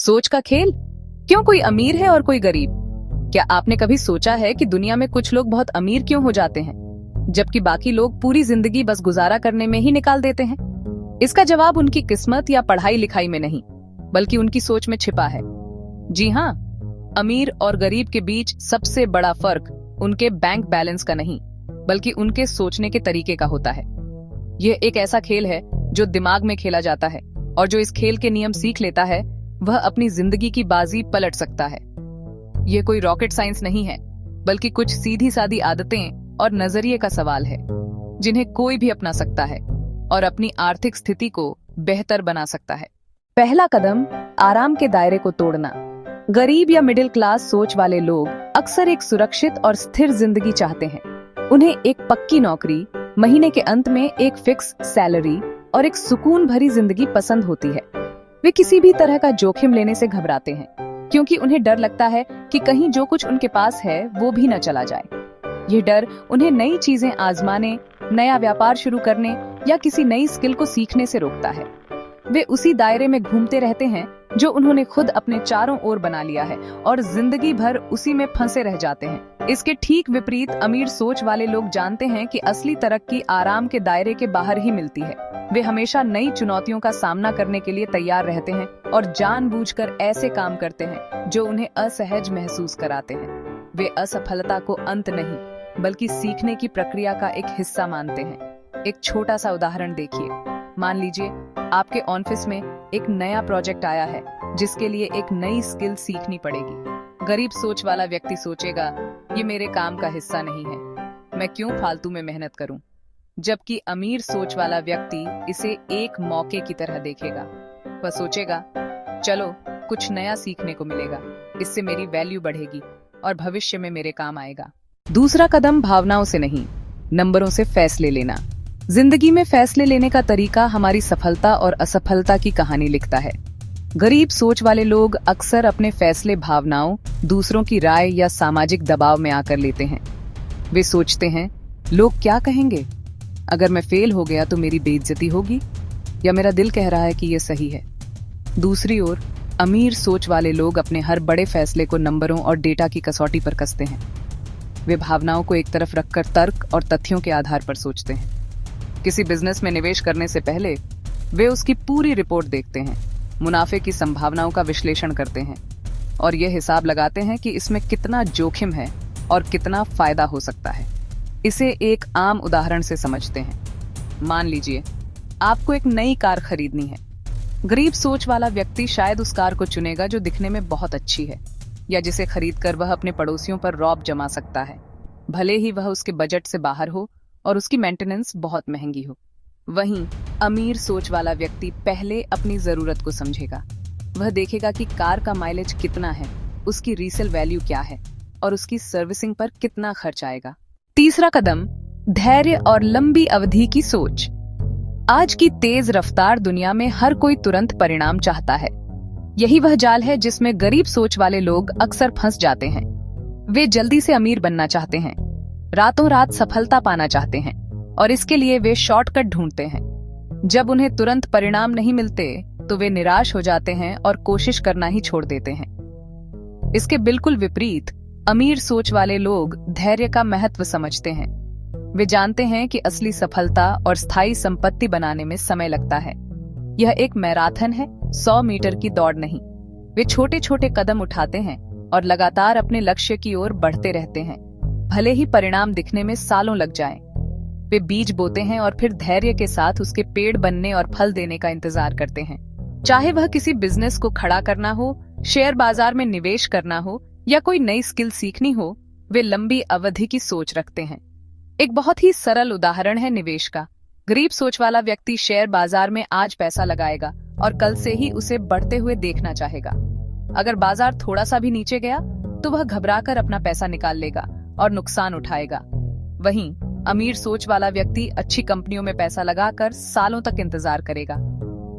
सोच का खेल। क्यों कोई अमीर है और कोई गरीब? क्या आपने कभी सोचा है कि दुनिया में कुछ लोग बहुत अमीर क्यों हो जाते हैं जबकि बाकी लोग पूरी जिंदगी बस गुजारा करने में ही निकाल देते हैं? इसका जवाब उनकी किस्मत या पढ़ाई लिखाई में नहीं, बल्कि उनकी सोच में छिपा है। जी हाँ, अमीर और गरीब के बीच सबसे बड़ा फर्क उनके बैंक बैलेंस का नहीं, बल्कि उनके सोचने के तरीके का होता है। यह एक ऐसा खेल है जो दिमाग में खेला जाता है, और जो इस खेल के नियम सीख लेता है वह अपनी जिंदगी की बाजी पलट सकता है। यह कोई रॉकेट साइंस नहीं है, बल्कि कुछ सीधी सादी आदतें और नजरिए का सवाल है जिन्हें कोई भी अपना सकता है और अपनी आर्थिक स्थिति को बेहतर बना सकता है। पहला कदम, आराम के दायरे को तोड़ना। गरीब या मिडिल क्लास सोच वाले लोग अक्सर एक सुरक्षित और स्थिर जिंदगी चाहते हैं। उन्हें एक पक्की नौकरी, महीने के अंत में एक फिक्स सैलरी और एक सुकून भरी जिंदगी पसंद होती है। वे किसी भी तरह का जोखिम लेने से घबराते हैं, क्योंकि उन्हें डर लगता है कि कहीं जो कुछ उनके पास है वो भी न चला जाए। यह डर उन्हें नई चीजें आजमाने, नया व्यापार शुरू करने या किसी नई स्किल को सीखने से रोकता है। वे उसी दायरे में घूमते रहते हैं जो उन्होंने खुद अपने चारों ओर बना लिया है, और जिंदगी भर उसी में फंसे रह जाते हैं। इसके ठीक विपरीत अमीर सोच वाले लोग जानते हैं कि असली तरक्की आराम के दायरे के बाहर ही मिलती है। वे हमेशा नई चुनौतियों का सामना करने के लिए तैयार रहते हैं और जानबूझकर ऐसे काम करते हैं जो उन्हें असहज महसूस कराते हैं। वे असफलता को अंत नहीं, बल्कि सीखने की प्रक्रिया का एक हिस्सा मानते हैं। एक छोटा सा उदाहरण देखिए। मान लीजिए आपके ऑफिस में एक नया प्रोजेक्ट आया है जिसके लिए एक नई स्किल सीखनी पड़ेगी। गरीब सोच वाला व्यक्ति सोचेगा, ये मेरे काम का हिस्सा नहीं है, मैं क्यों फालतू में मेहनत करूं? जबकि अमीर सोच वाला व्यक्ति इसे एक मौके की तरह देखेगा। वह सोचेगा, चलो कुछ नया सीखने को मिलेगा, इससे मेरी वैल्यू बढ़ेगी और भविष्य में मेरे काम आएगा। दूसरा कदम, भावनाओं से नहीं, नंबरों से फैसले लेना। जिंदगी में फैसले लेने का तरीका हमारी सफलता और असफलता की कहानी लिखता है। गरीब सोच वाले लोग अक्सर अपने फैसले भावनाओं, दूसरों की राय या सामाजिक दबाव में आकर लेते हैं। वे सोचते हैं, लोग क्या कहेंगे? अगर मैं फेल हो गया तो मेरी बेइज्जती होगी, या मेरा दिल कह रहा है कि यह सही है। दूसरी ओर अमीर सोच वाले लोग अपने हर बड़े फैसले को नंबरों और डेटा की कसौटी पर कसते हैं। वे भावनाओं को एक तरफ रखकर तर्क और तथ्यों के आधार पर सोचते हैं। किसी बिजनेस में निवेश करने से पहले वे उसकी पूरी रिपोर्ट देखते हैं, मुनाफे की संभावनाओं का विश्लेषण करते हैं और यह हिसाब लगाते हैं कि इसमें कितना जोखिम है और कितना फायदा हो सकता है। इसे एक आम उदाहरण से समझते हैं। मान लीजिए आपको एक नई कार खरीदनी है। गरीब सोच वाला व्यक्ति शायद उस कार को चुनेगा जो दिखने में बहुत अच्छी है, या जिसे खरीदकर वह अपने पड़ोसियों पर रौब जमा सकता है, भले ही वह उसके बजट से बाहर हो और उसकी मेंटेनेंस बहुत महंगी हो। वहीं अमीर सोच वाला व्यक्ति पहले अपनी जरूरत को समझेगा। वह देखेगा कि कार का माइलेज कितना है, उसकी रीसेल वैल्यू क्या है और उसकी सर्विसिंग पर कितना खर्च आएगा। तीसरा कदम, धैर्य और लंबी अवधि की सोच। आज की तेज रफ्तार दुनिया में हर कोई तुरंत परिणाम चाहता है। यही वह जाल है जिसमें गरीब सोच वाले लोग अक्सर फंस जाते हैं। वे जल्दी से अमीर बनना चाहते हैं, रातों रात सफलता पाना चाहते हैं, और इसके लिए वे शॉर्टकट ढूंढते हैं। जब उन्हें तुरंत परिणाम नहीं मिलते तो वे निराश हो जाते हैं और कोशिश करना ही छोड़ देते हैं। इसके बिल्कुल विपरीत अमीर सोच वाले लोग धैर्य का महत्व समझते हैं। वे जानते हैं कि असली सफलता और स्थायी संपत्ति बनाने में समय लगता है। यह एक मैराथन है, 100 मीटर की दौड़ नहीं। वे छोटे छोटे कदम उठाते हैं और लगातार अपने लक्ष्य की ओर बढ़ते रहते हैं, भले ही परिणाम दिखने में सालों लग जाएं। वे बीज बोते हैं और फिर धैर्य के साथ उसके पेड़ बनने और फल देने का इंतजार करते हैं। चाहे वह किसी बिजनेस को खड़ा करना हो, शेयर बाजार में निवेश करना हो या कोई नई स्किल सीखनी हो, वे लंबी अवधि की सोच रखते हैं। एक बहुत ही सरल उदाहरण है निवेश का। गरीब सोच वाला व्यक्ति शेयर बाजार में आज पैसा लगाएगा और कल से ही उसे बढ़ते हुए देखना चाहेगा। अगर बाजार थोड़ा सा भी नीचे गया तो वह घबराकर अपना पैसा निकाल लेगा और नुकसान उठाएगा। वहीं अमीर सोच वाला व्यक्ति अच्छी कंपनियों में पैसा लगाकर सालों तक इंतजार करेगा।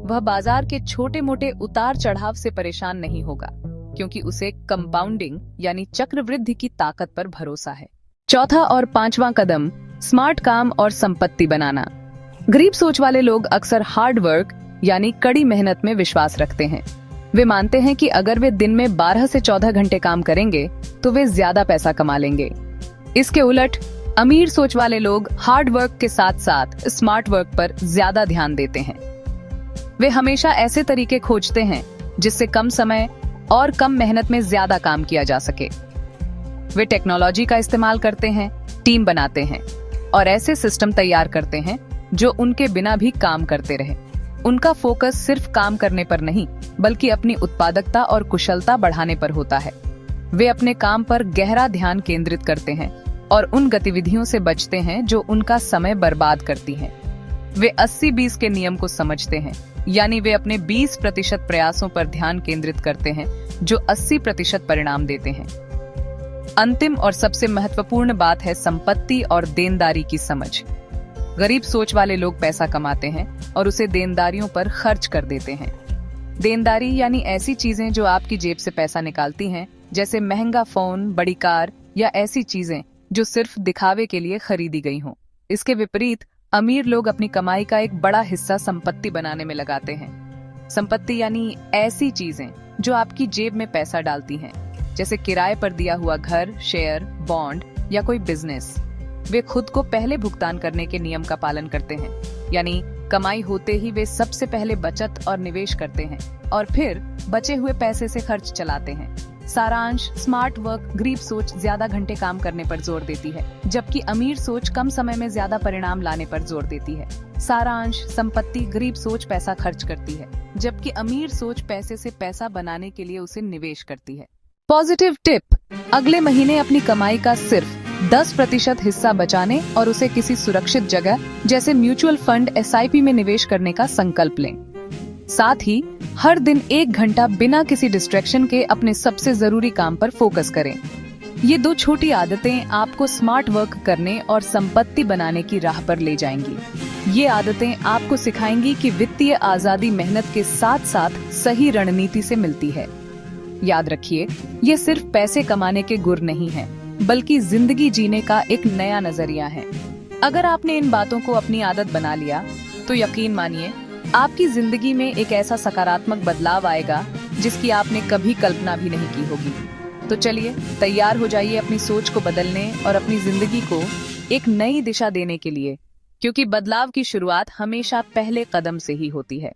वह बाजार के छोटे मोटे उतार चढ़ाव से परेशान नहीं होगा, क्योंकि उसे कंपाउंडिंग यानी चक्रवृद्धि की ताकत पर भरोसा है। चौथा और पांचवा कदम, स्मार्ट काम और संपत्ति बनाना। गरीब सोच वाले लोग अक्सर हार्ड वर्क यानी कड़ी मेहनत में विश्वास रखते हैं। वे मानते हैं कि अगर वे दिन में 12 से 14 घंटे काम करेंगे तो वे ज्यादा पैसा कमा लेंगे। इसके उलट अमीर सोच वाले लोग हार्ड वर्क के साथ साथ स्मार्ट वर्क पर ज्यादा ध्यान देते हैं। वे हमेशा ऐसे तरीके खोजते हैं जिससे कम समय और कम मेहनत में ज्यादा काम किया जा सके। वे टेक्नोलॉजी का इस्तेमाल करते हैं, टीम बनाते हैं और ऐसे सिस्टम तैयार करते हैं जो उनके बिना भी काम करते रहे। उनका फोकस सिर्फ काम करने पर नहीं बल्कि अपनी उत्पादकता और कुशलता बढ़ाने पर होता है। वे अपने काम पर गहरा ध्यान केंद्रित करते हैं और उन गतिविधियों से बचते हैं जो उनका समय बर्बाद करती हैं। वे 80-20 के नियम को समझते हैं, यानी वे अपने 20% प्रयासों पर ध्यान केंद्रित करते हैं जो 80% परिणाम देते हैं। अंतिम और सबसे महत्वपूर्ण बात है संपत्ति और देनदारी की समझ। गरीब सोच वाले लोग पैसा कमाते हैं और उसे देनदारियों पर खर्च कर देते हैं। देनदारी यानी ऐसी चीजें जो आपकी जेब से पैसा निकालती हैं, जैसे महंगा फोन, बड़ी कार या ऐसी चीजें जो सिर्फ दिखावे के लिए खरीदी गई हों। इसके विपरीत अमीर लोग अपनी कमाई का एक बड़ा हिस्सा संपत्ति बनाने में लगाते हैं। संपत्ति यानी ऐसी चीजें जो आपकी जेब में पैसा डालती हैं, जैसे किराए पर दिया हुआ घर, शेयर, बॉन्ड या कोई बिजनेस। वे खुद को पहले भुगतान करने के नियम का पालन करते हैं, यानी कमाई होते ही वे सबसे पहले बचत और निवेश करते हैं और फिर बचे हुए पैसे से खर्च चलाते हैं। सारांश, स्मार्ट वर्क गरीब सोच ज्यादा घंटे काम करने पर जोर देती है, जबकि अमीर सोच कम समय में ज्यादा परिणाम लाने पर जोर देती है। सारांश, संपत्ति गरीब सोच पैसा खर्च करती है, जबकि अमीर सोच पैसे से पैसा बनाने के लिए उसे निवेश करती है। पॉजिटिव टिप, अगले महीने अपनी कमाई का सिर्फ 10% हिस्सा बचाने और उसे किसी सुरक्षित जगह जैसे म्यूचुअल फंड, SIP में निवेश करने का संकल्प लें। साथ ही हर दिन 1 घंटा बिना किसी डिस्ट्रैक्शन के अपने सबसे जरूरी काम पर फोकस करें। ये 2 छोटी आदतें आपको स्मार्ट वर्क करने और संपत्ति बनाने की राह पर ले जाएंगी। ये आदतें आपको सिखाएंगी कि वित्तीय आजादी मेहनत के साथ साथ सही रणनीति से मिलती है। याद रखिए, ये सिर्फ पैसे कमाने के गुर नहीं है, बल्कि जिंदगी जीने का एक नया नजरिया है। अगर आपने इन बातों को अपनी आदत बना लिया तो यकीन मानिए आपकी जिंदगी में एक ऐसा सकारात्मक बदलाव आएगा जिसकी आपने कभी कल्पना भी नहीं की होगी। तो चलिए तैयार हो जाइए अपनी सोच को बदलने और अपनी जिंदगी को एक नई दिशा देने के लिए, क्योंकि बदलाव की शुरुआत हमेशा पहले कदम से ही होती है।